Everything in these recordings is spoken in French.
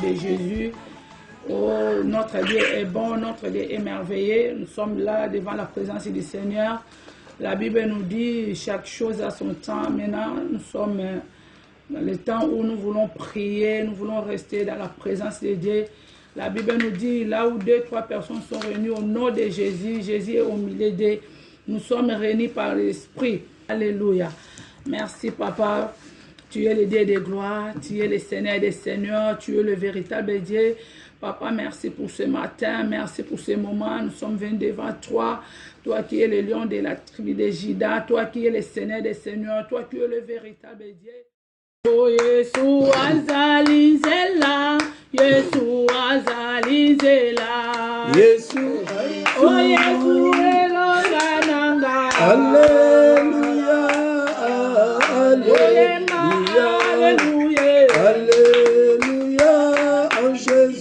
de Jésus. Oh, notre Dieu est bon, notre Dieu est merveilleux. Nous sommes là devant la présence du Seigneur. La Bible nous dit chaque chose à son temps. Maintenant, nous sommes dans le temps où nous voulons prier, nous voulons rester dans la présence de Dieu. La Bible nous dit là où 2, 3 personnes sont réunies au nom de Jésus, Jésus est au milieu d'eux. Nous sommes réunis par l'Esprit. Alléluia. Merci, Papa. Tu es le Dieu de gloire, tu es le Seigneur des Seigneurs, tu es le véritable Dieu. Papa, merci pour ce matin, merci pour ce moment. Nous sommes venus devant toi. Toi qui es le lion de la tribu de Juda, toi qui es le Seigneur des Seigneurs, toi qui es le véritable Dieu. Oh, Yesu azalizela, Yesu azalizela. Yesu, oh, Yesu elogananga. Alléluia, Alléluia, Alléluia, en Jésus.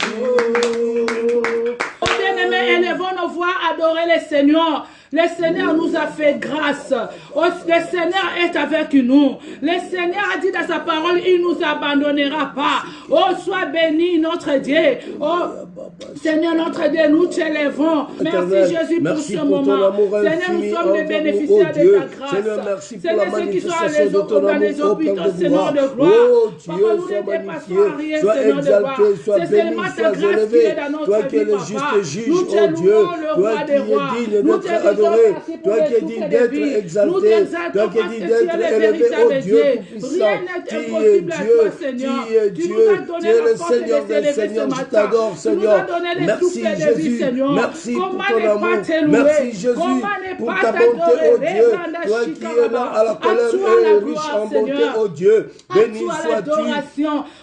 Bien-aimés, élevons nos voix, adorer le Seigneur. Le Seigneur nous a fait grâce. Oh, le Seigneur est avec nous. Le Seigneur a dit dans sa parole, il ne nous abandonnera pas. Oh, sois béni notre Dieu. Oh, Seigneur notre Dieu, nous t'élèvons. Merci Jésus pour ce moment. Seigneur, nous sommes les bénéficiaires de ta grâce. Seigneur, merci pour Seigneur, la ceux qui sont manifestation de ton dans les amour, hôpitaux, Seigneur de gloire. Oh Dieu, Papa, nous sois ne dépassons magnifié, rien, sois Seigneur de gloire. exalté, sois C'est béni, seulement ta sois grâce qui est élevé. dans notre Toi qui es vie, le Papa. juste juge, Nous oh te Dieu, louons, le toi roi qui des es rois. digne Nous te d'être disons adoré, merci pour toi le qui es souffle digne de d'être vie. Nous exalté, t'exaltons toi qui es parce digne que tu es d'être le élevé, oh véritable Dieu Dieu. tout-puissant. Rien n'est Tu es impossible à Dieu, toi, Seigneur. tu es Tu nous Dieu, as tu donné es la le force de Seigneur des s'élever ce Seigneurs, je matin. t'adore Tu nous as Seigneur. donné le Merci souffle de vie, Jésus, Seigneur. merci pour Comment ton ne pas amour, t'élouer? merci Jésus Comment ne pour pas ta bonté, t'adorer? oh Dieu, toi qui es là à la colère et riche en bonté, oh Dieu, béni sois-tu.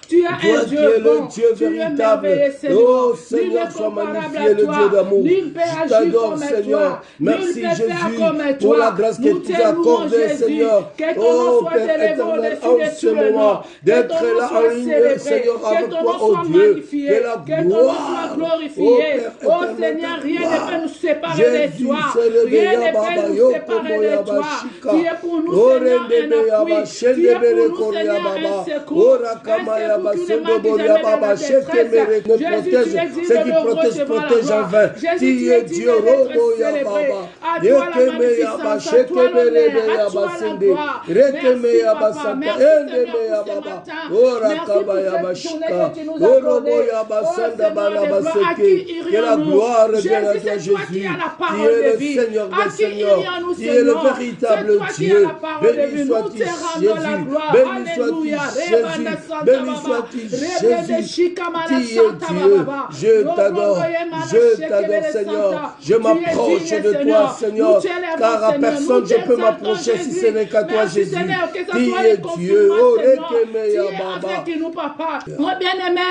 Tu es Toi un qui Dieu es le bon, Dieu tu es véritable. merveilleux, Seigneur. Oh Nul Seigneur, n'est sois comparable magnifié, à le toi. Dieu d'amour. Nul peut Je agir t'adore, comme Seigneur. toi. Merci Nul peut faire Jésus comme pour toi. la grâce que Nous tu as te louons, accordée, Jésus. Seigneur. Que ton nom Oh soit Père élevé éternel, au-dessus en de ce tout le nom. moment, Que d'être ton nom là en soit ligne, célébré. Seigneur, Que avec ton toi, nom oh soit Dieu. magnifié. Que la Que ton nom soit gloire, oh glorifié. Père Oh éternel, Seigneur, ta rien ne gloire. peut nous séparer Jésus, de toi. célébé, Rien ne Yababa, peut nous Yoko, séparer de Moyaba, toi. Shika. Tu es pour nous, Oh, Seigneur, Rendebe, un Yaba, appui. Tu es pour Shendebere, nous, Korea, Seigneur, Baba. un secours. Oh, Un Rakama, secours Yaba, qui ne manque Sondobori, jamais dans Yababa, la Shekemere, détresse. ne Jésus, protège. tu es digne Ceux qui de protègent, recevoir la protège en gloire. vain. Jésus, Qui tu es est digne Dieu, d'être Robo, célébré. Yababa. À toi la Yekeme, Yaba, magnificence, à toi Shekemere, l'honneur, à toi Yaba, la Sende. gloire. Rekeme, Merci, Yaba, Papa. Santa. Merci, Seigneur, Endeme, pour ce Yababa. matin. Oh, Merci Rakaba, pour Yaba, cette journée Shika. que tu nous as Oh, Robo, donnée. Yaba, Oh, Sanda, Seigneur de Baraba, gloire, à qui Seke. Que la irions-nous? gloire revienne à Jésus, toi, c'est toi qui Jésus. as la Qui parole est de le vie. Seigneur À des qui Seigneurs. irions-nous, Qui est le Seigneur? véritable C'est toi qui as Dieu. la parole de Béni vie. Nous sois-tu, te rendons Jésus. la gloire. Béni sois-tu, Alléluia. Jésus. Béni sois-tu, Jésus. Qui est Dieu. Je t'adore. Je t'adore, Seigneur. Je m'approche de toi, Seigneur. Car à personne je peux m'approcher si ce n'est qu'à toi, Jésus. Qui est Dieu. Oh, Baba. Nous, papa. Oh, bien-aimé,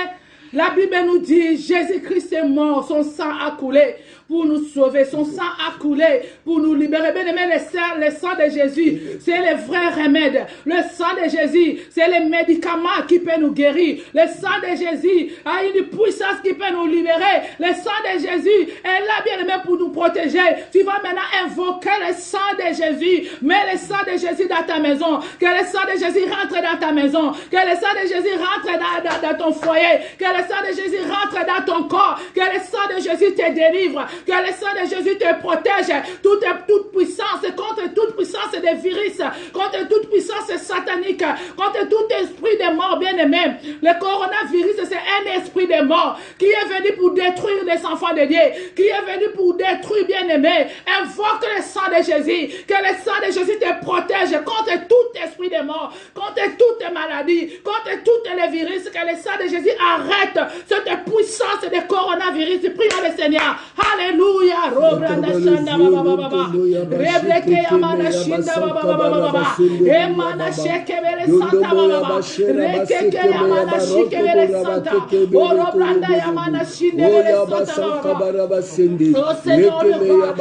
la Bible nous dit, Jésus-Christ est mort, son sang a coulé pour nous sauver, son sang a coulé pour nous libérer. Bien aimé, le sang de Jésus, c'est le vrai remède. Le sang de Jésus, c'est le médicament qui peut nous guérir. Le sang de Jésus a une puissance qui peut nous libérer. Le sang de Jésus est là, bien aimé, pour nous protéger. Tu vas maintenant invoquer le sang de Jésus. Mets le sang de Jésus dans ta maison. Que le sang de Jésus rentre dans ta maison. Que le sang de Jésus rentre dans ton foyer. Que le sang de Jésus rentre dans ton corps. Que le sang de Jésus te délivre. Que le sang de Jésus te protège. Toute puissance, contre toute puissance de virus, contre toute puissance satanique, contre tout esprit de mort, bien aimé. Le coronavirus, c'est un esprit de mort qui est venu pour détruire les enfants de Dieu, qui est venu pour détruire, bien aimé. Invoque le sang de Jésus. Que le sang de Jésus te protège contre tout esprit de mort, contre toute maladie, contre tous les virus. Que le sang de Jésus arrête cette puissance de coronavirus. Prions le Seigneur. Alléluia. Robranda shanda baba baba baba. Rebleke yamana shinda baba baba baba. Emana shekebele santa baba baba. Rekeke yamana shikebele santa. Orobo Robranda Yamana Shindele Santa Sende. Oh Seigneur,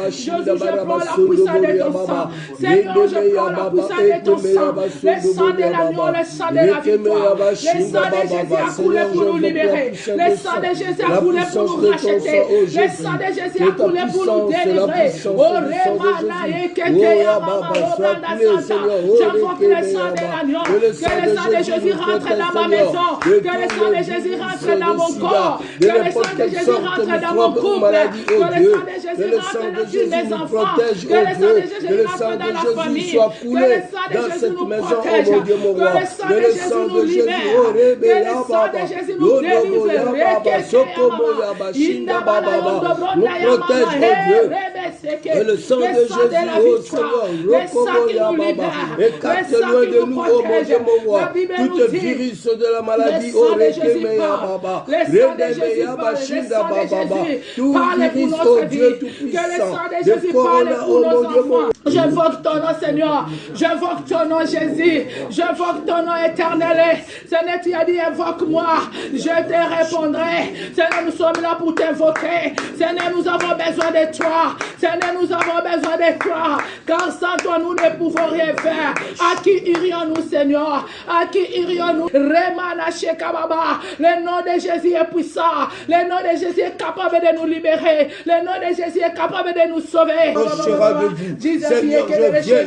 Jésus, je prends la puissance de ton sang. Seigneur, je prends la puissance de ton sang. Le sang de l'agneau, le sang de la victoire. Le sang de Jésus a coulé pour nous libérer. Le sang de Jésus a coulé pour nous racheter. Le sang de Jésus a coulé pour nous délivrer. Oh Remana Ekete Yamama Robranda Santa. J'invoque le sang de l'agneau. Que le sang de Jésus rentre dans ma maison. Que le sang de Jésus rentre dans mon corps. Que le sang de Jésus rentre dans mon couple. Que le sang de Jésus rentre dans mes enfants. Que le sang de Jésus rentre dans la famille. Que le sang de Jésus nous protège. Que le sang de Jésus nous libère. Que le sang de Jésus nous délivre. Nous protège, oh Dieu. Que le sang de Jésus, oh Seigneur, écarte loin de nous, oh mon Dieu, mon roi, toute virus de la maladie, oh Rekemeya Baba, Redemeya Bashinda Baba, tout virus, oh Dieu tout-puissant, de Corona, oh mon Dieu, mon roi. J'invoque ton nom, Seigneur. J'invoque ton nom, Jésus. J'invoque ton nom éternel. Seigneur, tu as dit, invoque-moi. Je te répondrai. Seigneur, nous sommes là pour t'invoquer. Seigneur, nous avons besoin de toi. Seigneur, nous avons besoin de toi. Car sans toi, nous ne pouvons rien faire. À qui irions-nous, Seigneur? À qui irions-nous? Remana Shekababa. Le nom de Jésus est puissant. Le nom de Jésus est capable de nous libérer. Le nom de Jésus est capable de nous sauver. Seigneur, je viens à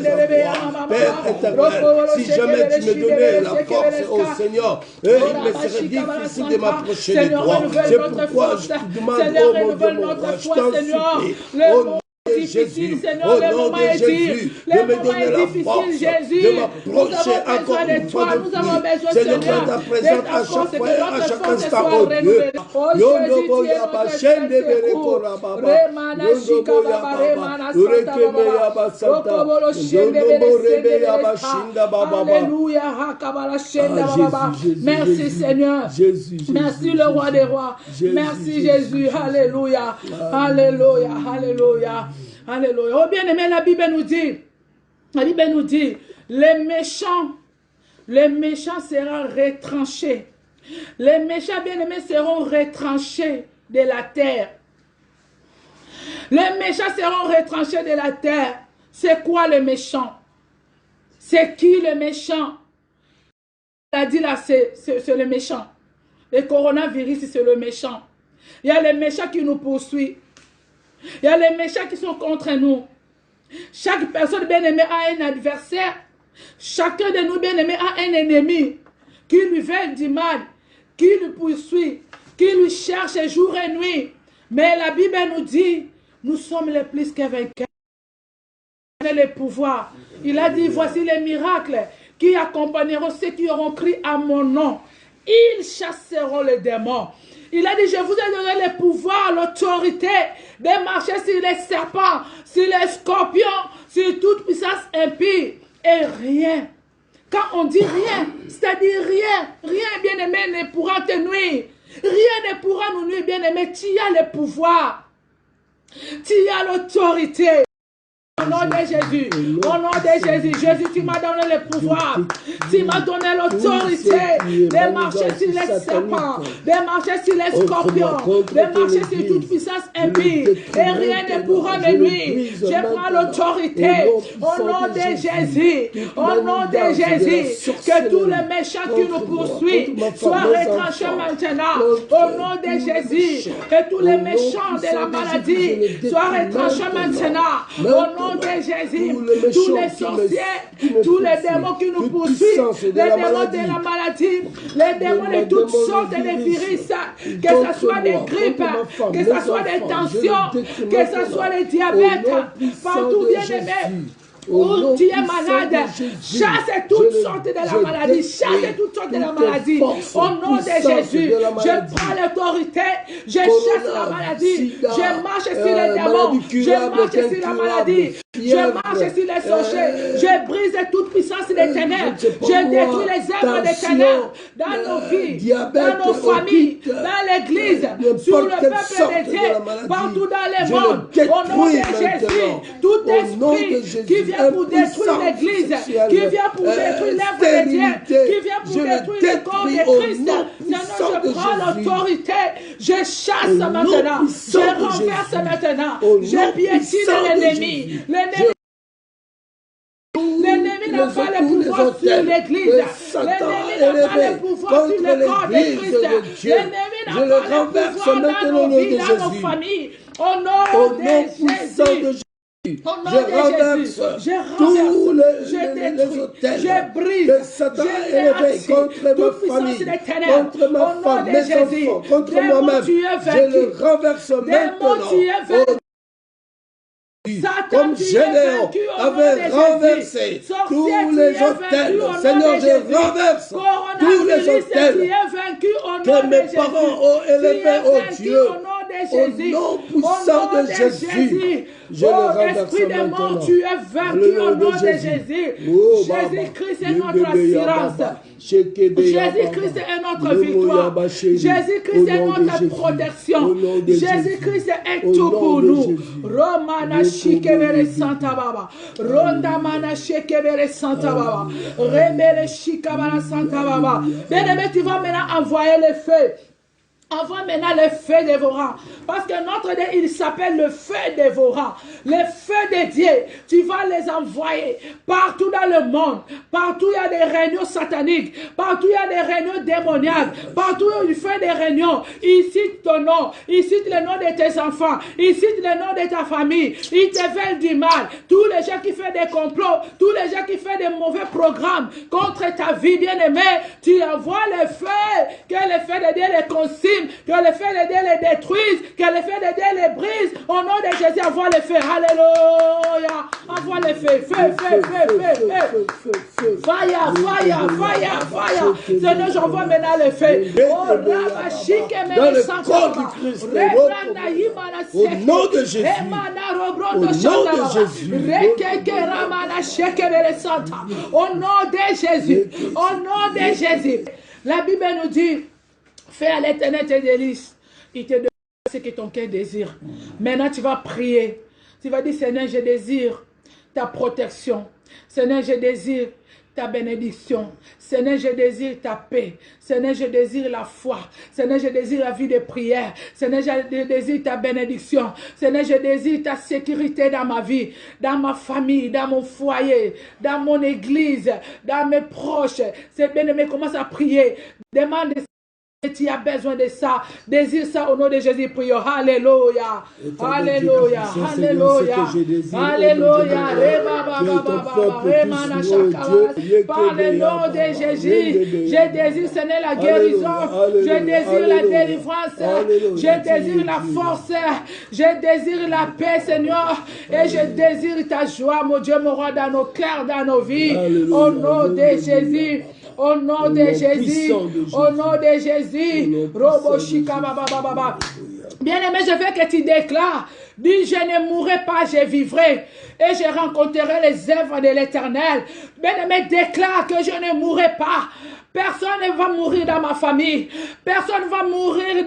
toi, Père éternel. Si jamais tu me donnais la force, oh Seigneur, il me serait difficile de m'approcher de toi. C'est pourquoi je te demande, oh mon Dieu, mon roi, je t'en supplie, au nom de Jésus, au nom de Jésus, de me donner la force, de m'approcher encore une fois de plus. Seigneur, tu es présent à chaque fois et à chaque instant, oh Dieu. Yondo Yaba Shende Bereko Rababa, Yondo Yaba, Urekeme Yaba Santa, Yondo Rebe Yaba Shinda Baba. Alléluia, Hakabala Shenda Baba. Merci Seigneur. Merci le roi des rois. Merci Jésus. Alléluia. Alléluia. Alléluia. Alléluia. Oh bien-aimé, la Bible nous dit, les méchants seront retranchés. Les méchants bien-aimés seront retranchés de la terre. Les méchants seront retranchés de la terre. C'est quoi le méchant? C'est qui le méchant? Il a dit là, c'est le méchant. Le coronavirus, c'est le méchant. Il y a les méchants qui nous poursuivent. Il y a les méchants qui sont contre nous. Chaque personne bien-aimée a un adversaire. Chacun de nous bien-aimés a un ennemi qui lui veut du mal, qui lui poursuit, qui lui cherche jour et nuit. Mais la Bible nous dit, nous sommes les plus que vainqueurs. Les pouvoirs. Il a dit, voici les miracles qui accompagneront ceux qui auront crié à mon nom. Ils chasseront les démons. Il a dit, je vous ai donné le pouvoir, l'autorité de marcher sur les serpents, sur les scorpions, sur toute puissance impie. Et rien. Quand on dit rien, c'est-à-dire rien bien aimé ne pourra te nuire. Rien ne pourra nous nuire, bien aimé. Tu as le pouvoir. Tu as l'autorité. Au nom de Jésus, au nom de Jésus, Jésus, tu m'as donné le pouvoir, tu m'as donné l'autorité de marcher sur les serpents, de marcher sur les scorpions, de marcher sur toute puissance impie, et rien ne pourra me nuire. Je prends l'autorité au nom de Jésus, au nom de Jésus, que tous les méchants qui nous poursuivent soient retranchés maintenant, au nom de Jésus, que tous les méchants de la maladie soient retranchés maintenant, au nom de Jésus, tous les sorciers, tous les démons qui nous poursuivent, les démons de la maladie, les démons de toutes sortes de virus, que ce soit des grippes, que ce soit des tensions, que ce soit les diabètes, partout bien aimé. Où tu es malade, chasse toutes sortes de la maladie, chasse toutes sortes de la maladie. Au nom de Jésus, je prends l'autorité, je chasse la maladie, je marche sur les démons, je marche sur la maladie. Je marche sur les sorciers. Je brise toute puissance des ténèbres. Je détruis les œuvres des ténèbres dans nos vies, dans nos familles, dans l'église, sur le peuple de Dieu, partout dans le monde. Au nom de Jésus, tout esprit qui vient pour détruire l'église, qui vient pour détruire l'œuvre de Dieu, qui vient pour détruire le corps de Christ, Seigneur, je prends l'autorité, je chasse maintenant, je renverse maintenant, je piétine l'ennemi. L'ennemi n'a pas le pouvoir sur l'église. L'ennemi n'a pas le pouvoir sur le corps de Christ. L'ennemi n'a pas le pouvoir dans nos vies, dans nos familles. Au nom de Jésus. Au nom de Jésus, je détruis, je brise, je détruis toute puissance des ténèbres. Au nom de Jésus, contre moi-même, je le renverse maintenant. Comme Gédéon avait renversé tous les autels, Seigneur, je renverse tous les autels que mes parents ont élevés au Dieu. Au nom puissant de Jésus, je le renverse maintenant. Tu es vaincu au nom de Jésus. Jésus-Christ est notre assurance. Jésus-Christ est notre victoire. Jésus-Christ est notre protection. Jésus-Christ est tout pour nous. Romana shikebere santa baba. Ronda mana shikebere santa baba. Remele shikabara santa baba. Bien-aimé, tu vas maintenant envoyer le feu. Envoie maintenant le feu dévorant. Parce que notre Dieu, il s'appelle le feu dévorant. Le feu de Dieu, tu vas les envoyer partout dans le monde. Partout il y a des réunions sataniques. Partout il y a des réunions démoniaques. Partout il fait des réunions. Il cite ton nom. Il cite le nom de tes enfants. Il cite le nom de ta famille. Il te veulent du mal. Tous les gens qui font des complots. Tous les gens qui font des mauvais programmes contre ta vie, bien-aimé. Tu envoies le feu. Que le feu de Dieu les consume. Que le feu de Dieu les détruise, que le feu de Dieu les brise. Au nom de Jésus, envoie le feu. Alléluia. Envoie le feu. Fire, fire, fire, fire. Seigneur, j'envoie maintenant le feu. Dans le corps du Christ. Au nom de Jésus. Au nom de Jésus. Au nom de Jésus. Au nom de Jésus. La Bible nous dit, fais à l'Éternel tes délices. Il te donne ce que ton cœur désire. Maintenant, tu vas prier. Tu vas dire, Seigneur, je désire ta protection. Seigneur, je désire ta bénédiction. Seigneur, je désire ta paix. Seigneur, je désire la foi. Seigneur, je désire la vie de prière. Seigneur, je désire ta bénédiction. Seigneur, je désire ta sécurité dans ma vie, dans ma famille, dans mon foyer, dans mon église, dans mes proches. C'est bien-aimé, commence à prier. Demande et tu as besoin de ça. Désire ça au nom de Jésus. Prions. Alléluia. Alléluia. Alléluia. Alléluia. Par le nom de Jésus, je désire, Seigneur, la guérison. Je désire la délivrance. Je désire la force. Je désire la paix, Seigneur. Et je désire ta joie, mon Dieu, mon roi, dans nos cœurs, dans nos vies. Au nom de Jésus. Au nom de Jésus, au nom de Jésus, bien-aimé, je veux que tu déclares, dis, je ne mourrai pas, je vivrai, et je rencontrerai les œuvres de l'Éternel. Bien-aimé, déclare que je ne mourrai pas. Personne ne va mourir dans ma famille. Personne ne va mourir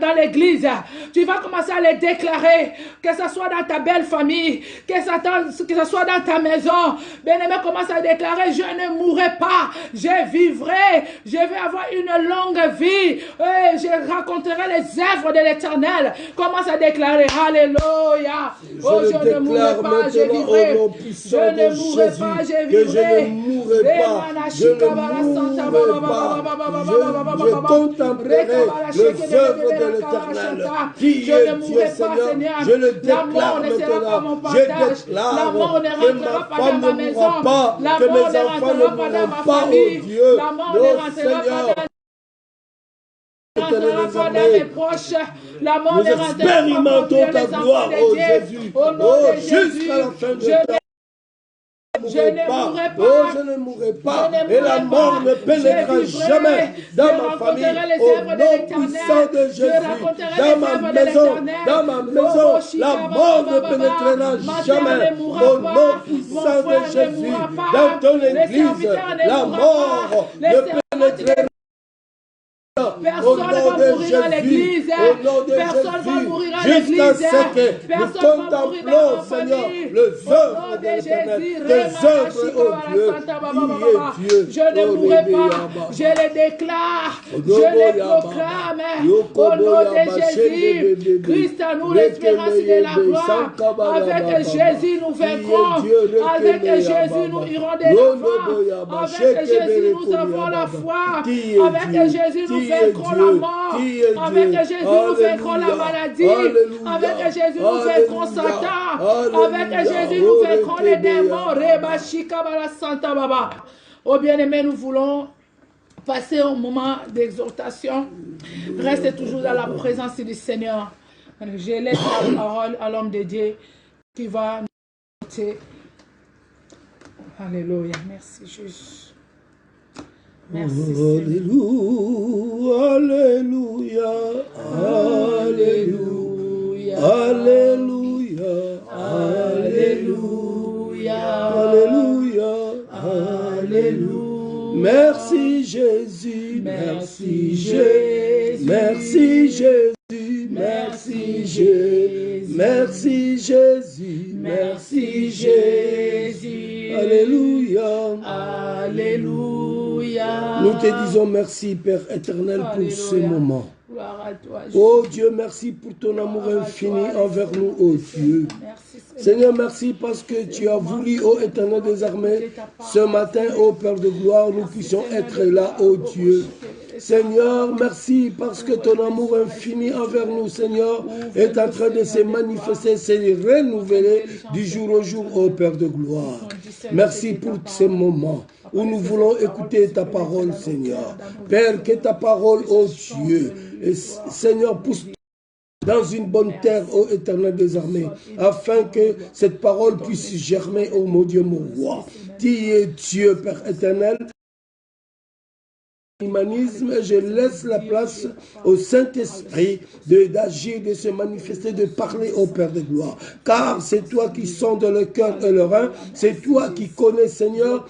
dans l'église. Tu vas commencer à le déclarer. Que ce soit dans ta belle famille. Que ce soit dans ta maison. Bien-aimé, commence à déclarer. Je ne mourrai pas. Je vivrai. Je vais avoir une longue vie. Et je rencontrerai les œuvres de l'Éternel. Commence à déclarer. Alléluia. Oh, je ne mourrai pas. Je vivrai. Je ne mourrai pas. Je vivrai. Je ne mourrai pas. Je ne mourrai pas. Je contemplerai les œuvres de l'Éternel. Qui est Dieu, Seigneur? Je le déclare maintenant. Je déclare que ma femme ne mourra pas, que mes enfants ne mourront pas, oh Dieu. Oh Seigneur. Nous expérimentons ta gloire, oh Jésus. Oh, jusqu'à la fin de temps. mourrai pas. Oh, je ne mourrai pas. Et la mort ne pénétrera jamais dans ma famille. Au nom puissant de Jésus, dans ma maison, la mort ne pénétrera jamais. Au nom puissant de Jésus, dans ton église, la mort ne pénétrera. Personne ne va mourir à l'église. Personne ne va mourir à l'église. Nous contemplons, Seigneur, les œuvres de l'Éternel, tes œuvres, oh Dieu, je ne mourrai pas. Je les déclare. Je les proclame. Au nom de Jésus. Christ à nous l'espérance de la gloire. Avec Jésus nous vaincrons. Avec Jésus nous irons de l'avant. Avec Jésus nous avons la foi. Avec Jésus nous vaincrons la mort. Avec Jésus nous vaincrons la maladie. Avec Jésus nous vaincrons Satan. Avec Jésus nous vaincrons les démons. Reba Shika Bala Santa Baba. Oh bien-aimés, nous voulons passer au moment d'exhortation. Restez toujours dans la présence du Seigneur. Je laisse la parole à l'homme de Dieu qui va nous porter. Alléluia. Merci Jésus. Merci Alléluia, Alléluia, Alléluia, Alléluia, Alléluia, Alléluia. Merci Jésus, merci Jésus, merci Jésus, merci Jésus, merci Jésus, merci Jésus. Alléluia, Alléluia. Nous te disons merci, Père éternel, pour ce moment. Oh Dieu, merci pour ton amour infini envers nous, oh Dieu. Seigneur, merci parce que tu as voulu, ô Éternel des armées, ce matin, ô Père de gloire, nous puissions être là, ô Dieu. Seigneur, merci parce que ton amour infini envers nous, Seigneur, est en train de se manifester, se renouveler du jour au jour, ô Père de gloire. Merci pour ces moments où nous voulons écouter ta parole, Seigneur. Père, que ta parole, ô Dieu, et Seigneur, pousse dans une bonne terre, ô Éternel des armées, afin que cette parole puisse germer, ô mon Dieu, mon roi. Tu es Dieu, Père éternel. Humanisme, je laisse la place au Saint-Esprit d'agir, de se manifester, de parler au Père de gloire. Car c'est toi qui sondes le cœur et le rein, c'est toi qui connais, Seigneur,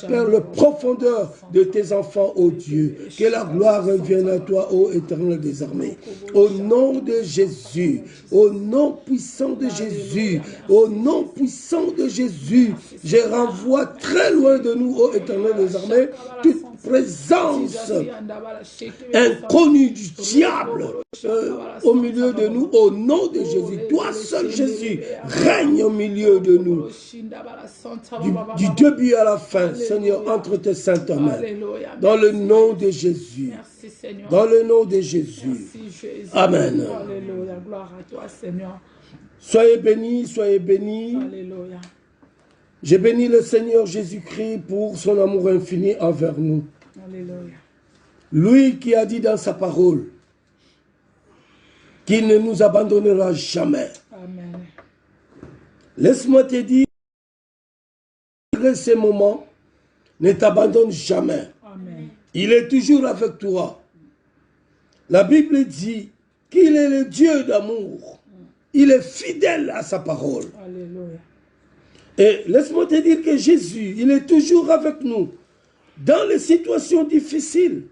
Père, le profondeur de tes enfants, ô Dieu. Que la gloire revienne à toi, ô Éternel des armées. Au nom de Jésus, au nom puissant de Jésus, au nom puissant de Jésus, je renvoie très loin de nous, ô Éternel des armées, toute présence inconnue du diable au milieu de nous, au nom de Jésus. Toi seul, Jésus, règne au milieu de nous. Du début à la fin, Seigneur, entre tes saintes mains. Dans le nom de Jésus. Dans le nom de Jésus. Amen. Alléluia. Gloire à toi, Seigneur. Soyez bénis, soyez bénis. Alléluia. Je bénis le Seigneur Jésus-Christ pour son amour infini envers nous. Alléluia. Lui qui a dit dans sa parole qu'il ne nous abandonnera jamais. Amen. Laisse-moi te dire, malgré ces moments, ne t'abandonne jamais. Amen. Il est toujours avec toi. La Bible dit qu'il est le Dieu d'amour. Il est fidèle à sa parole. Alléluia. Et laisse-moi te dire que Jésus, il est toujours avec nous. Dans les situations difficiles,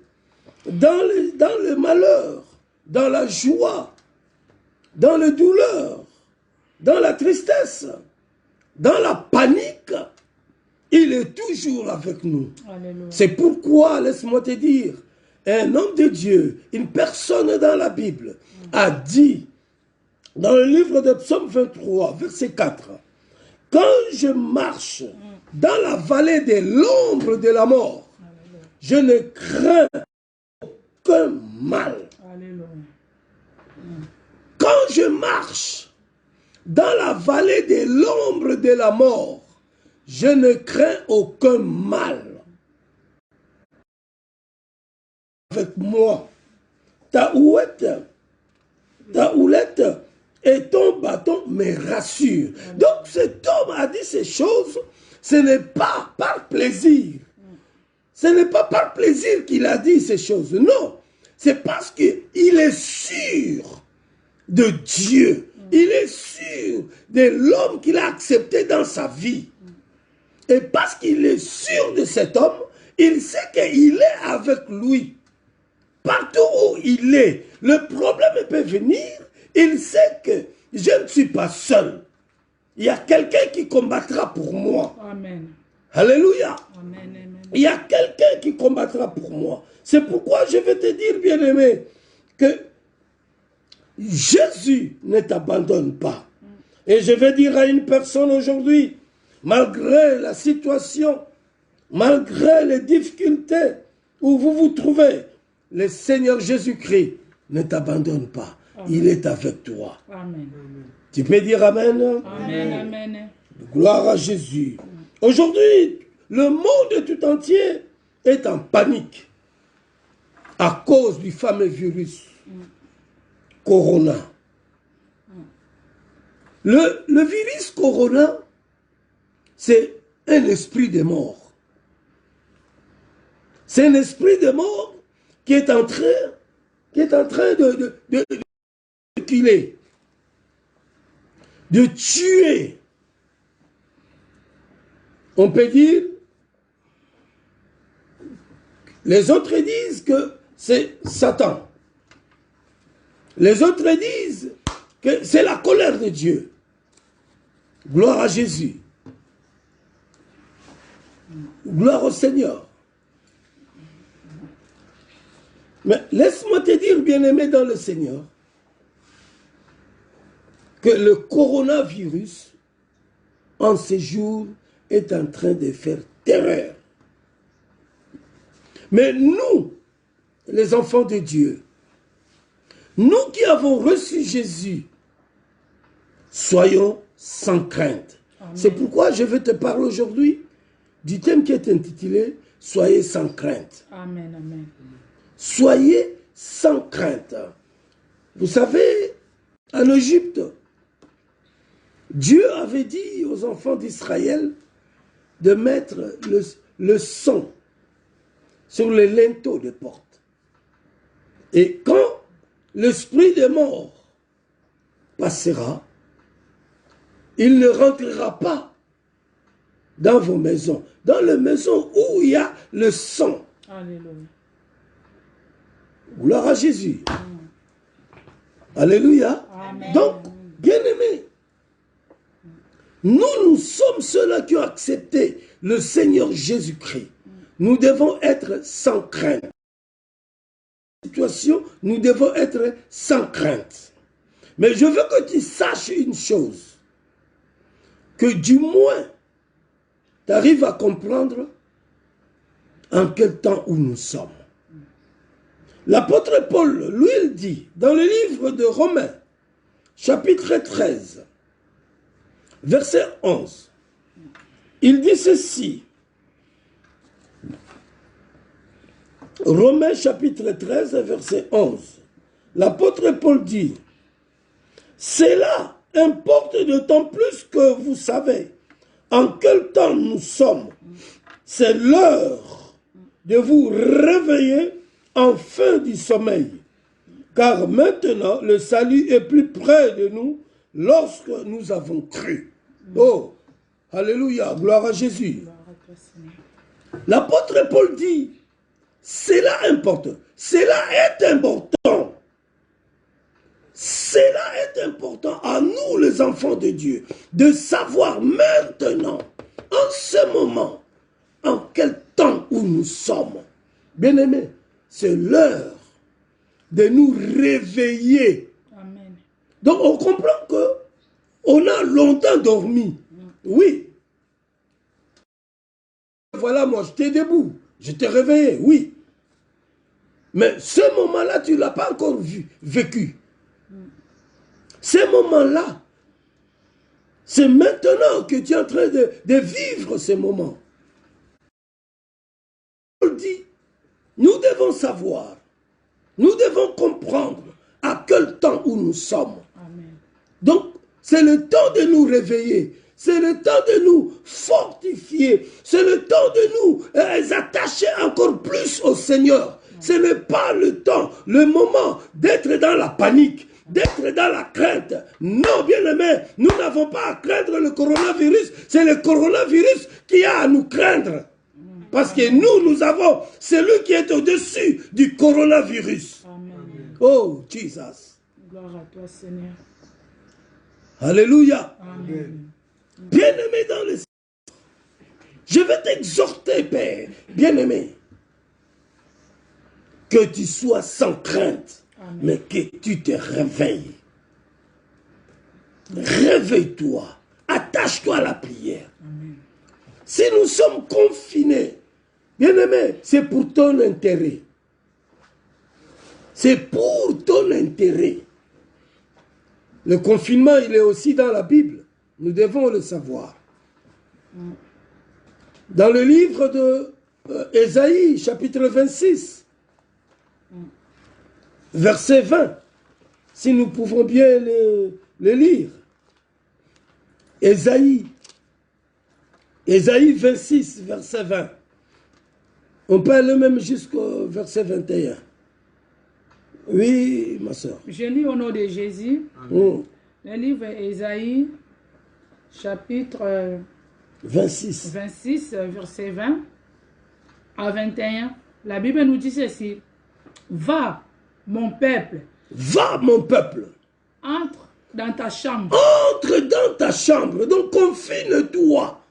dans le malheur, dans la joie, dans la douleur, dans la tristesse, dans la panique, il est toujours avec nous. C'est pourquoi, laisse-moi te dire, un homme de Dieu, une personne dans la Bible, a dit, dans le livre de Psaume 23, verset 4, « Quand je marche dans la vallée de l'ombre de la mort, je ne crains aucun mal. » Quand je marche dans la vallée de l'ombre de la mort, je ne crains aucun mal. Avec moi, ta houlette et ton bâton me rassurent. Donc cet homme a dit ces choses ce n'est pas par plaisir. Ce n'est pas par plaisir qu'il a dit ces choses. Non, c'est parce qu'il est sûr de Dieu. Il est sûr de l'homme qu'il a accepté dans sa vie. Et parce qu'il est sûr de cet homme, il sait qu'il est avec lui. Partout où il est, le problème peut venir. Il sait que je ne suis pas seul. Il y a quelqu'un qui combattra pour moi. Amen. Alléluia. Amen, amen. Il y a quelqu'un qui combattra pour moi. C'est pourquoi je vais te dire, bien-aimé, que Jésus ne t'abandonne pas. Et je vais dire à une personne aujourd'hui, malgré la situation, malgré les difficultés où vous vous trouvez, le Seigneur Jésus-Christ ne t'abandonne pas. Amen. Il est avec toi. Amen. Tu peux dire Amen? Amen, amen. Gloire à Jésus. Aujourd'hui, le monde tout entier est en panique à cause du fameux virus Corona. Le virus Corona, c'est un esprit de mort. C'est un esprit de mort qui est en train de tuer, de tuer. On peut dire, les autres disent que c'est Satan. Les autres disent que c'est la colère de Dieu. Gloire à Jésus. Gloire au Seigneur. Mais laisse-moi te dire, bien-aimé dans le Seigneur, que le coronavirus, en ces jours, est en train de faire terreur. Mais nous, les enfants de Dieu, nous qui avons reçu Jésus, soyons sans crainte. C'est pourquoi je vais te parler aujourd'hui du thème qui est intitulé « Soyez sans crainte ». Amen, amen. Soyez sans crainte. Vous savez, en Égypte, Dieu avait dit aux enfants d'Israël de mettre le sang sur les linteaux des portes. Et quand l'esprit de mort passera, il ne rentrera pas dans vos maisons, dans les maisons où il y a le sang. Alléluia. Gloire à Jésus. Alléluia. Amen. Donc, bien-aimés, nous sommes ceux-là qui ont accepté le Seigneur Jésus-Christ. Nous devons être sans crainte. Situation, nous devons être sans crainte. Mais je veux que tu saches une chose, que du moins, tu arrives à comprendre en quel temps où nous sommes. L'apôtre Paul, lui, il dit, dans le livre de Romains, chapitre 13, verset 11, il dit ceci. Romains chapitre 13, verset 11. L'apôtre Paul dit, « Cela importe d'autant plus que vous savez en quel temps nous sommes. C'est l'heure de vous réveiller en fin du sommeil. Car maintenant, le salut est plus près de nous lorsque nous avons cru. » Oh, alléluia, gloire à Jésus. L'apôtre Paul dit, cela importe, cela est important. Cela est important à nous les enfants de Dieu, de savoir maintenant, en ce moment, en quel temps où nous sommes. Bien-aimés, c'est l'heure de nous réveiller. Amen. Donc on comprend que on a longtemps dormi. Oui. Voilà, moi, j'étais debout. Je t'ai réveillé, oui. Mais ce moment-là, tu ne l'as pas encore vécu. Ce moment-là, c'est maintenant que tu es en train de vivre ce moment. Paul dit, nous devons savoir, nous devons comprendre à quel temps où nous sommes. Amen. Donc, c'est le temps de nous réveiller. C'est le temps de nous fortifier. C'est le temps de nous attacher encore plus au Seigneur. Ce n'est pas le temps, le moment d'être dans la panique, d'être dans la crainte. Non, bien-aimés, nous n'avons pas à craindre le coronavirus. C'est le coronavirus qui a à nous craindre. Parce que nous avons celui qui est au-dessus du coronavirus. Amen. Oh, Jesus. Gloire à toi, Seigneur. Alléluia. Amen. Bien-aimé dans le Seigneur, je vais t'exhorter, Père, bien-aimé, que tu sois sans crainte, Amen. mais que tu te réveilles. Réveille-toi, attache-toi à la prière. Amen. Si nous sommes confinés, bien-aimé, c'est pour ton intérêt. C'est pour ton intérêt. Le confinement, il est aussi dans la Bible. Nous devons le savoir. Dans le livre de Ésaïe, chapitre 26, verset 20, si nous pouvons bien le lire. Ésaïe 26, verset 20. On peut aller même jusqu'au verset 21. Oui, ma soeur. Je lis au nom de Jésus. Le livre Ésaïe, chapitre 26, verset 20 à 21. La Bible nous dit ceci. Va, mon peuple. Va, mon peuple. Entre dans ta chambre. Entre dans ta chambre. Donc, confine-toi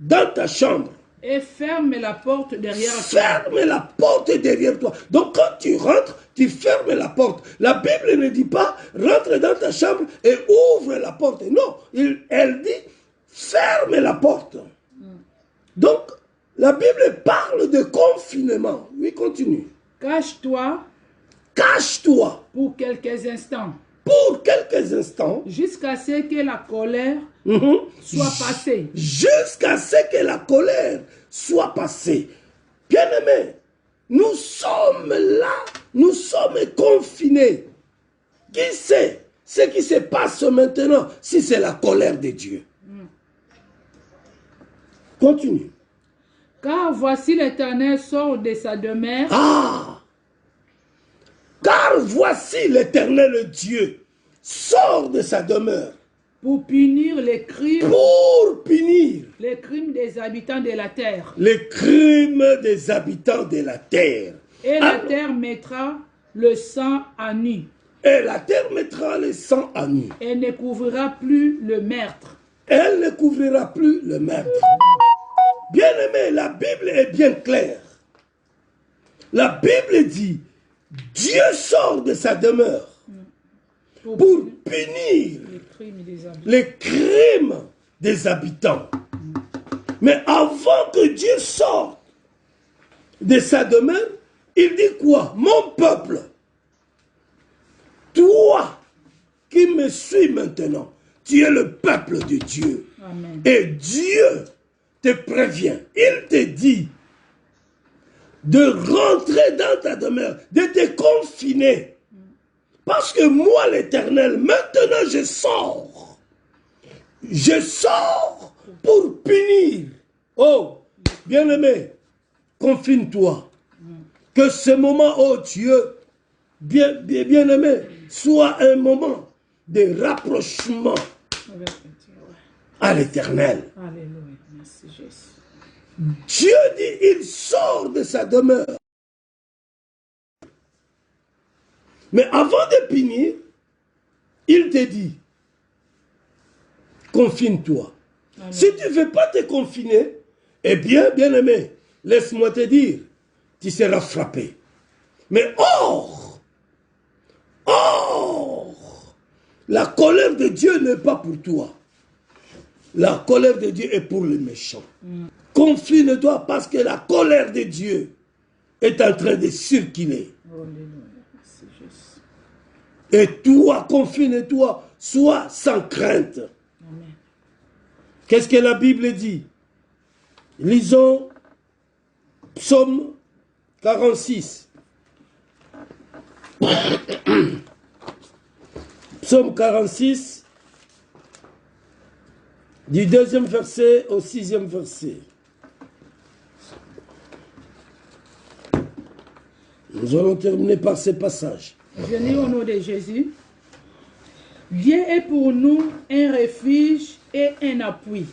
dans ta chambre. Et ferme la porte derrière toi. Ferme la porte derrière toi. Donc, quand tu rentres, tu fermes la porte. La Bible ne dit pas, rentre dans ta chambre et ouvre la porte. Non, elle dit, ferme la porte. Donc, la Bible parle de confinement. Oui, continue. Cache-toi. Cache-toi. Pour quelques instants. Pour quelques instants. Jusqu'à ce que la colère soit passée. Jusqu'à ce que la colère soit passée. Bien-aimés, nous sommes là, nous sommes confinés. Qui sait ce qui se passe maintenant si c'est la colère de Dieu? Continue. Car voici l'Éternel sort de sa demeure. Ah! Car voici l'Éternel Dieu sort de sa demeure. Pour punir les crimes. Pour punir. Les crimes des habitants de la terre. Les crimes des habitants de la terre. Et la terre mettra le sang à nu. Et la terre mettra le sang à nu. Elle ne couvrira plus le meurtre. Elle ne couvrira plus le meurtre. Bien-aimé, la Bible est bien claire. La Bible dit, Dieu sort de sa demeure pour punir les crimes des habitants. Mais avant que Dieu sorte de sa demeure, il dit quoi? Mon peuple, toi qui me suis maintenant, tu es le peuple de Dieu. Amen. Et Dieu te prévient, il te dit de rentrer dans ta demeure, de te confiner. Parce que moi, l'Éternel, maintenant je sors. Je sors pour punir. Oh, bien-aimé, confine-toi. Que ce moment, oh Dieu, bien-aimé, soit un moment de rapprochement à l'Éternel. Alléluia. Merci Jésus. Dieu dit, il sort de sa demeure. Mais avant de punir, il te dit, confine-toi. Si tu ne veux pas te confiner, eh bien, bien-aimé, laisse-moi te dire, tu seras frappé. Mais or, la colère de Dieu n'est pas pour toi. La colère de Dieu est pour les méchants. Confine-toi parce que la colère de Dieu est en train de circuler. Et toi, confine-toi, sois sans crainte. Qu'est-ce que la Bible dit? Lisons Psaume 46. Psaume 46, Du 2e verset au 6e verset. Nous allons terminer par ces passages. Je lis au nom de Jésus. Dieu est pour nous un refuge et un appui.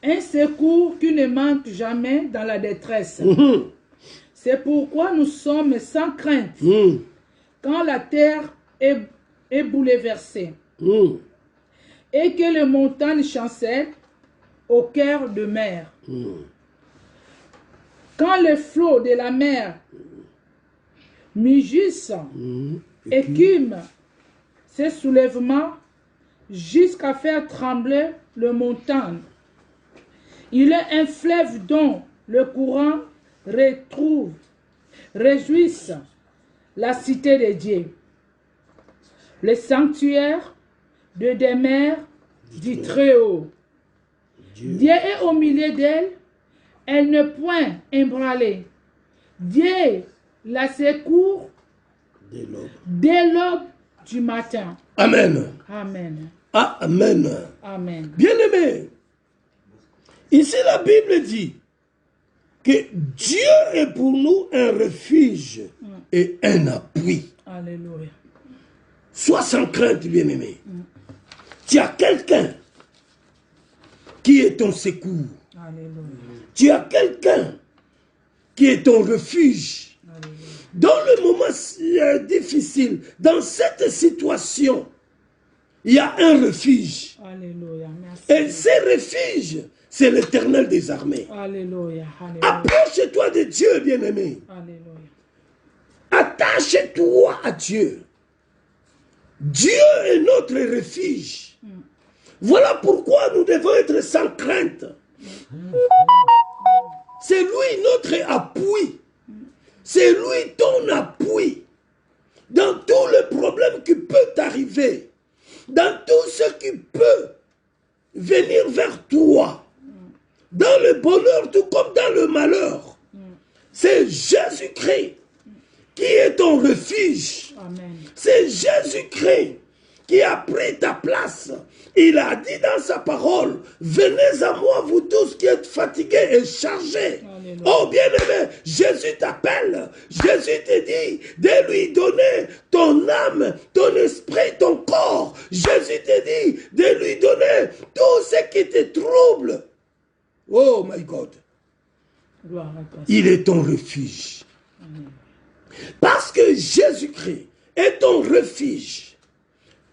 Un secours qui ne manque jamais dans la détresse. C'est pourquoi nous sommes sans crainte quand la terre est bouleversée et que les montagnes chancellent au cœur de mer. Quand les flots de la mer mugissent, écument ses soulèvements jusqu'à faire trembler les montagnes. Il est un fleuve dont le courant réjouisse la cité de Dieu, le sanctuaire de demeure du Très-Haut. Dieu est au milieu d'elle, elle ne point ébranlée. Dieu la secourt dès l'aube du matin. Amen. Amen. Amen. Amen. Bien-aimé, ici la Bible dit que Dieu est pour nous un refuge et un appui. Alléluia. Sois sans crainte, bien-aimé. Tu as quelqu'un qui est ton secours. Alléluia. Tu as quelqu'un qui est ton refuge. Alléluia. Dans le moment difficile, dans cette situation, il y a un refuge. Alléluia. Merci. Et ce refuge, c'est l'Éternel des armées. Alléluia. Alléluia. Approche-toi de Dieu, bien-aimé. Alléluia. Attache-toi à Dieu. Dieu est notre refuge. Voilà pourquoi nous devons être sans crainte. C'est lui notre appui. C'est lui ton appui. Dans tous les problèmes qui peuvent t'arriver. Dans tout ce qui peut venir vers toi. Dans le bonheur tout comme dans le malheur. C'est Jésus-Christ qui est ton refuge. Amen. C'est Jésus-Christ qui a pris ta place. Il a dit dans sa parole, venez à moi vous tous qui êtes fatigués et chargés. Alléluia. Oh bien-aimé, Jésus t'appelle. Jésus te dit de lui donner ton âme, ton esprit, ton corps. Jésus te dit de lui donner tout ce qui te trouble. Oh my God. Gloire à toi. Il est ton refuge. Parce que Jésus-Christ est ton refuge,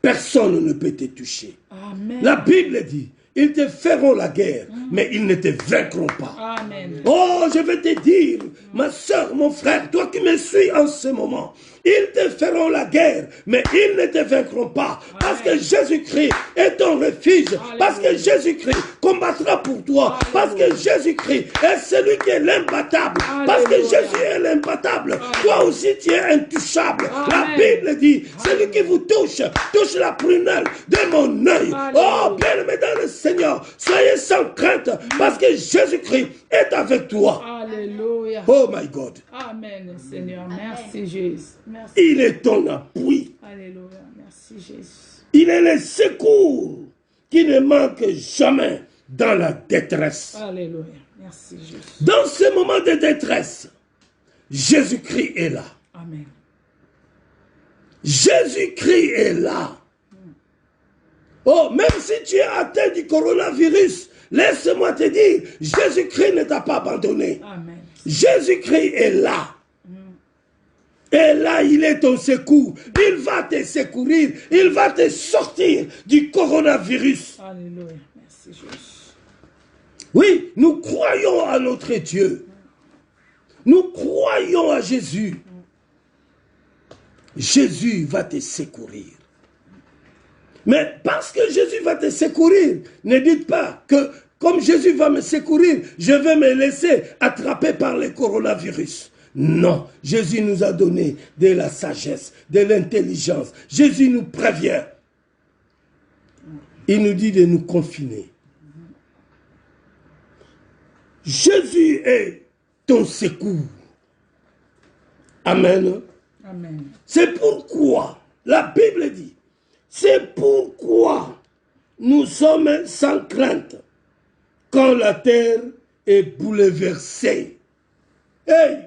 personne ne peut te toucher. Amen. La Bible dit, ils te feront la guerre, mais ils ne te vaincront pas. Amen. Oh, je vais te dire, ma soeur, mon frère, toi qui me suis en ce moment, ils te feront la guerre, mais ils ne te vaincront pas. Parce que Jésus-Christ est ton refuge. Parce que Jésus-Christ combattra pour toi. Parce que Jésus-Christ est celui qui est l'imbattable. Parce que Jésus est l'imbattable. Toi aussi, tu es intouchable. La Bible dit, celui qui vous touche, touche la prunelle de mon œil. Oh, bien-aimé dans le Seigneur, soyez sans crainte, parce que Jésus-Christ est avec toi. Alléluia. Oh my God. Amen, Seigneur. Merci, Jésus. Merci. Il est ton appui. Alléluia. Merci, Jésus. Il est le secours qui ne manque jamais dans la détresse. Alléluia. Merci, Jésus. Dans ce moment de détresse, Jésus-Christ est là. Amen. Jésus-Christ est là. Oh, même si tu es atteint du coronavirus, laisse-moi te dire, Jésus-Christ ne t'a pas abandonné. Amen. Jésus-Christ est là. Et là, il est ton secours. Il va te secourir. Il va te sortir du coronavirus. Alléluia. Merci, Jésus. Oui, nous croyons à notre Dieu. Nous croyons à Jésus. Jésus va te secourir. Mais parce que Jésus va te secourir, ne dites pas que comme Jésus va me secourir, je vais me laisser attraper par le coronavirus. Non, Jésus nous a donné de la sagesse, de l'intelligence. Jésus nous prévient. Il nous dit de nous confiner. Jésus est ton secours. Amen. Amen. C'est pourquoi la Bible dit, c'est pourquoi nous sommes sans crainte quand la terre est bouleversée. Hey!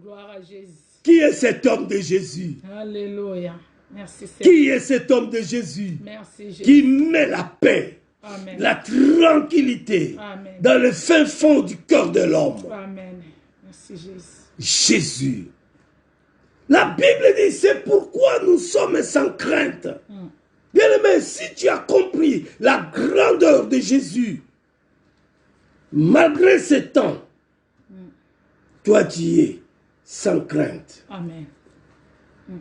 Gloire à Jésus. Qui est cet homme de Jésus? Alléluia. Merci Seigneur. Qui est cet homme de Jésus? Merci Jésus. Qui met la paix, Amen. la tranquillité Amen. dans le fin fond du cœur de l'homme. Amen. Merci Jésus. Jésus. La Bible dit, c'est pourquoi nous sommes sans crainte. Bien-aimé, si tu as compris la grandeur de Jésus, malgré ce temps, toi tu es sans crainte. Amen.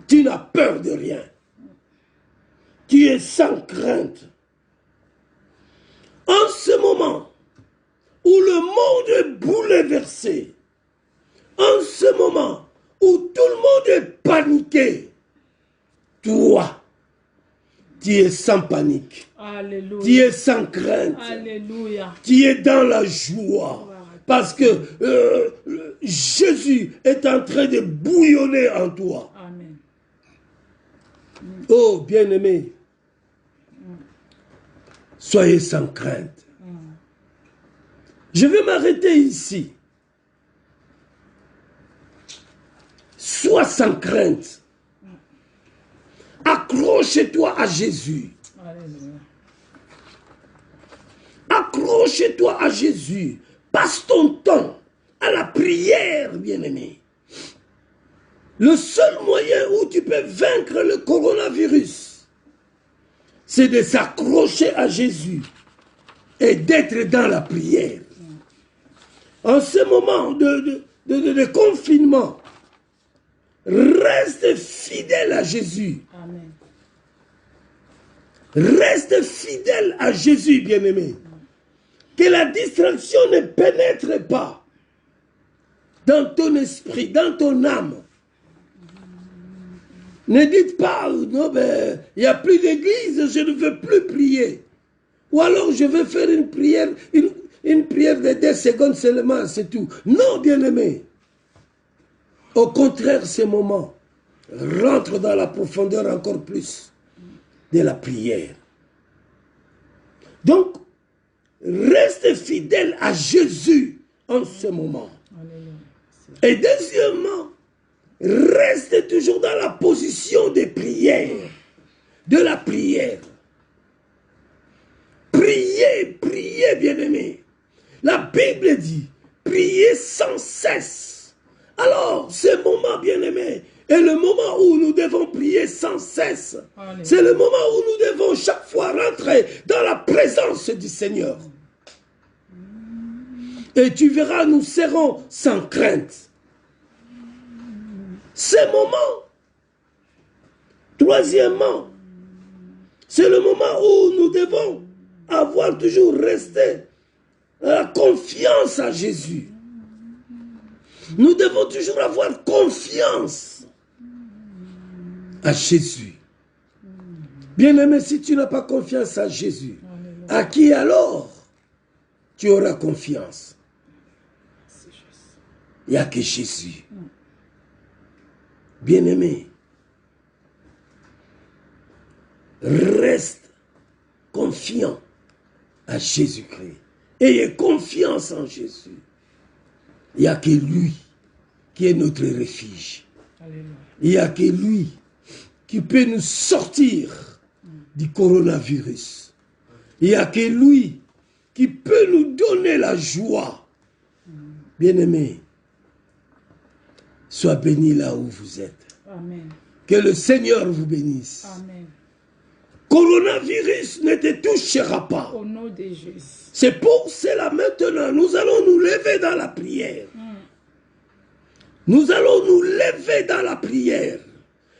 Tu n'as peur de rien. Tu es sans crainte. En ce moment où le monde est bouleversé, en ce moment où tout le monde est paniqué, toi, tu es sans panique. Alléluia. Tu es sans crainte. Alléluia. Tu es dans la joie. Parce que Jésus est en train de bouillonner en toi. Amen. Oh, bien-aimé, soyez sans crainte. Je vais m'arrêter ici. Sois sans crainte. Accroche-toi à Jésus. Alléluia. Accroche-toi à Jésus. Passe ton temps à la prière, bien-aimé. Le seul moyen où tu peux vaincre le coronavirus, c'est de s'accrocher à Jésus et d'être dans la prière. En ce moment de confinement, reste fidèle à Jésus. Amen. Reste fidèle à Jésus, bien-aimé. Que la distraction ne pénètre pas dans ton esprit, dans ton âme. Ne dites pas, non, ben, il n'y a plus d'église, je ne veux plus prier. Ou alors je vais faire une prière de 2 secondes seulement, c'est tout. Non, bien-aimé. Au contraire, ce moment rentre dans la profondeur encore plus de la prière. Donc, reste fidèle à Jésus en ce moment. Et deuxièmement, reste toujours dans la position de prière, de la prière. Priez, priez, bien-aimés. La Bible dit, priez sans cesse. Alors, ce moment, bien-aimé, est le moment où nous devons prier sans cesse. C'est le moment où nous devons chaque fois rentrer dans la présence du Seigneur. Et tu verras, nous serons sans crainte. Ce moment, troisièmement, c'est le moment où nous devons avoir toujours resté la confiance à Jésus. Nous devons toujours avoir confiance à Jésus. Bien-aimé, si tu n'as pas confiance à Jésus, à qui alors tu auras confiance? Il n'y a que Jésus. Bien-aimé, reste confiant à Jésus-Christ. Ayez confiance en Jésus. Il n'y a que lui qui est notre refuge. Alléluia. Il n'y a que lui qui peut nous sortir du coronavirus. Il n'y a que lui qui peut nous donner la joie. Bien-aimé, sois béni là où vous êtes. Amen. Que le Seigneur vous bénisse. Amen. Coronavirus ne te touchera pas. Au nom de Jésus. C'est pour cela maintenant, nous allons nous lever dans la prière. Nous allons nous lever dans la prière.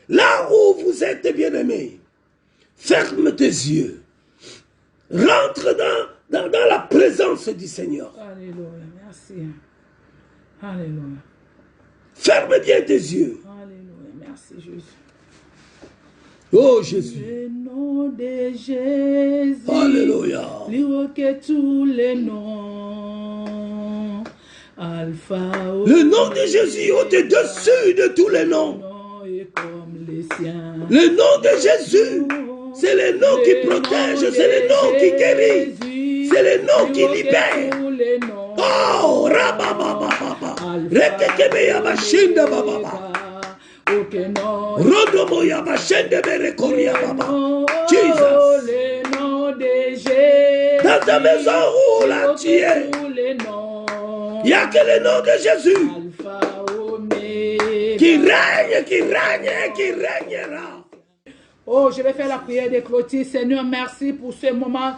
Là où vous êtes, bien-aimés, ferme tes yeux. Rentre dans la présence du Seigneur. Alléluia, merci. Alléluia. Ferme bien tes yeux. Alléluia, merci Jésus. Oh Jésus. Le nom de Jésus. Alléluia. Lui que tous les noms. Alpha. Le nom de Jésus est au-dessus de tous les noms. Comme les siens. Le nom de Jésus C'est le nom qui protège, c'est le nom qui guérit, c'est le nom qui libère. Oh, rababababa, rekekebeya bashinda bababa, rodomoya bashende berekoria baba. Jesus. Dans ta maison où là tu es, il n'y a que le nom de Jésus qui règne, qui règne et qui régnera. Oh, je vais faire la prière de clôture. Seigneur, merci pour ce moment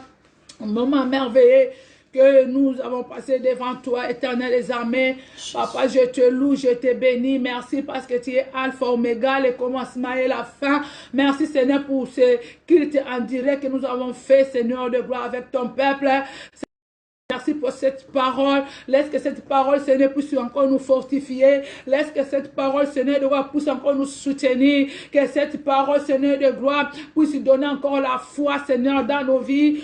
merveilleux que nous avons passé devant toi, Éternel des armées. Papa, je te loue, je te bénis. Merci parce que tu es Alpha, Oméga, le commencement et la fin. Merci, Seigneur, pour ce culte en direct que nous avons fait, Seigneur de gloire, avec ton peuple. Merci pour cette parole. Laisse que cette parole, Seigneur, puisse encore nous fortifier. Laisse que cette parole, Seigneur de gloire, puisse encore nous soutenir. Que cette parole, Seigneur de gloire, puisse donner encore la foi, Seigneur, dans nos vies.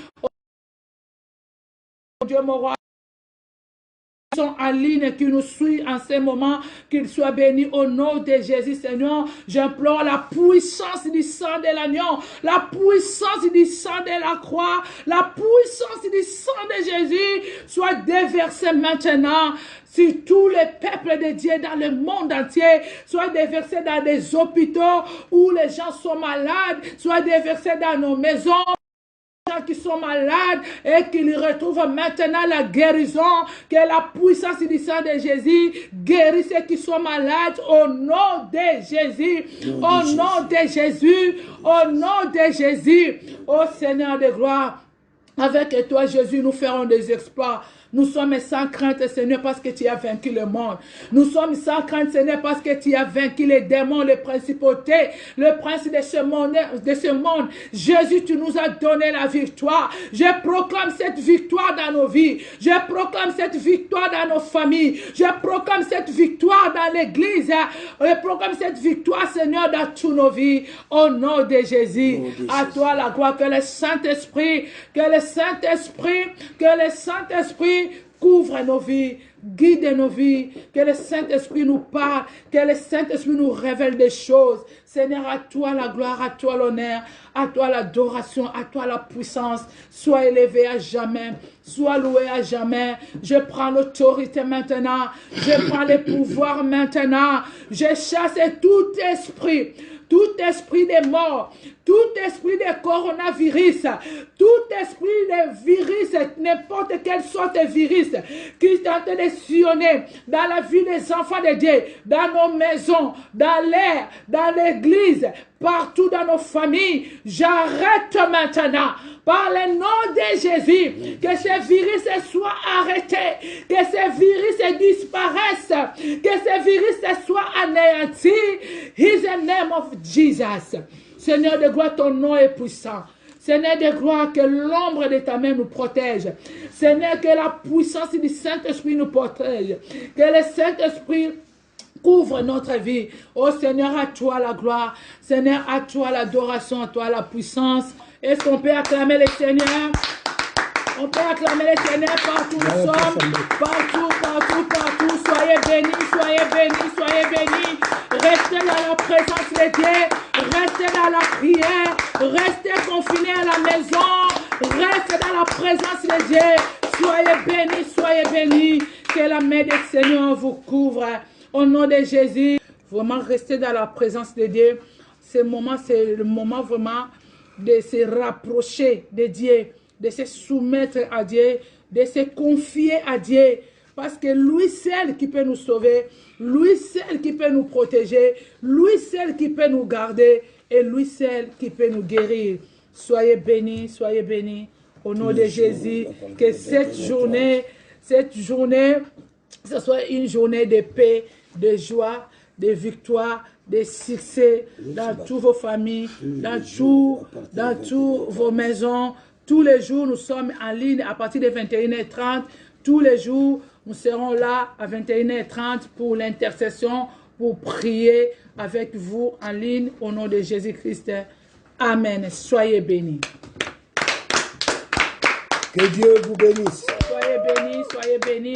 Oh Dieu, mon roi, qui sont en ligne, qui nous suivent en ce moment, qu'ils soient bénis au nom de Jésus, Seigneur. J'implore la puissance du sang de l'agneau, la puissance du sang de la croix, la puissance du sang de Jésus soit déversée maintenant sur tous les peuples de Dieu dans le monde entier, soit déversée dans des hôpitaux où les gens sont malades, soit déversée dans nos maisons qui sont malades et qu'ils retrouvent maintenant la guérison, que la puissance du sang de Jésus guérisse ceux qui sont malades au nom de Jésus, au nom de Jésus, au nom de Jésus. Ô Seigneur de gloire, avec toi Jésus, nous ferons des exploits. Nous sommes sans crainte, Seigneur, parce que tu as vaincu le monde. Nous sommes sans crainte, Seigneur, parce que tu as vaincu les démons, les principautés, le prince de ce monde. Jésus, tu nous as donné la victoire. Je proclame cette victoire dans nos vies. Je proclame cette victoire dans nos familles. Je proclame cette victoire dans l'église. Je proclame cette victoire, Seigneur, dans toutes nos vies. Au nom de Jésus. À toi la gloire. Que le Saint-Esprit, couvre nos vies, guide nos vies, que le Saint-Esprit nous parle, que le Saint-Esprit nous révèle des choses. Seigneur, à toi la gloire, à toi l'honneur, à toi l'adoration, à toi la puissance. Sois élevé à jamais, sois loué à jamais. Je prends l'autorité maintenant, je prends le pouvoir maintenant. Je chasse tout esprit de mort, tout esprit de coronavirus, tout esprit de virus, n'importe quelle sorte de virus qui est en train de sillonner dans la vie des enfants de Dieu, dans nos maisons, dans l'air, dans l'église, partout dans nos familles. J'arrête maintenant, par le nom de Jésus, que ces virus soient arrêtés, que ces virus disparaissent, que ces virus soient anéantis. In the name of Jesus. Seigneur de gloire, ton nom est puissant. Seigneur de gloire, que l'ombre de ta main nous protège. Seigneur, que la puissance du Saint-Esprit nous protège. Que le Saint-Esprit couvre notre vie. Oh Seigneur, à toi la gloire. Seigneur, à toi l'adoration, à toi la puissance. Est-ce qu'on peut acclamer le Seigneur? On peut acclamer le Seigneur partout où nous sommes. Partout. Soyez bénis, soyez bénis, soyez bénis. Restez dans la présence de Dieu. Restez dans la prière. Restez confinés à la maison. Restez dans la présence de Dieu. Soyez bénis. Que la main du Seigneur vous couvre. Au nom de Jésus, vraiment restez dans la présence de Dieu. C'est le moment vraiment de se rapprocher de Dieu, de se soumettre à Dieu, de se confier à Dieu. Parce que lui seul qui peut nous sauver, lui seul qui peut nous protéger, lui seul qui peut nous garder et lui seul qui peut nous guérir. Soyez bénis, au nom de Jésus. Que cette journée, ce soit une journée de paix, de joie, de victoire, de succès dans toutes vos familles, dans toutes vos maisons. Tous les jours, nous sommes en ligne à partir de 21h30. Tous les jours, nous serons là à 21h30 pour l'intercession, pour prier avec vous en ligne au nom de Jésus-Christ. Amen. Soyez bénis. Que Dieu vous bénisse. Soyez bénis.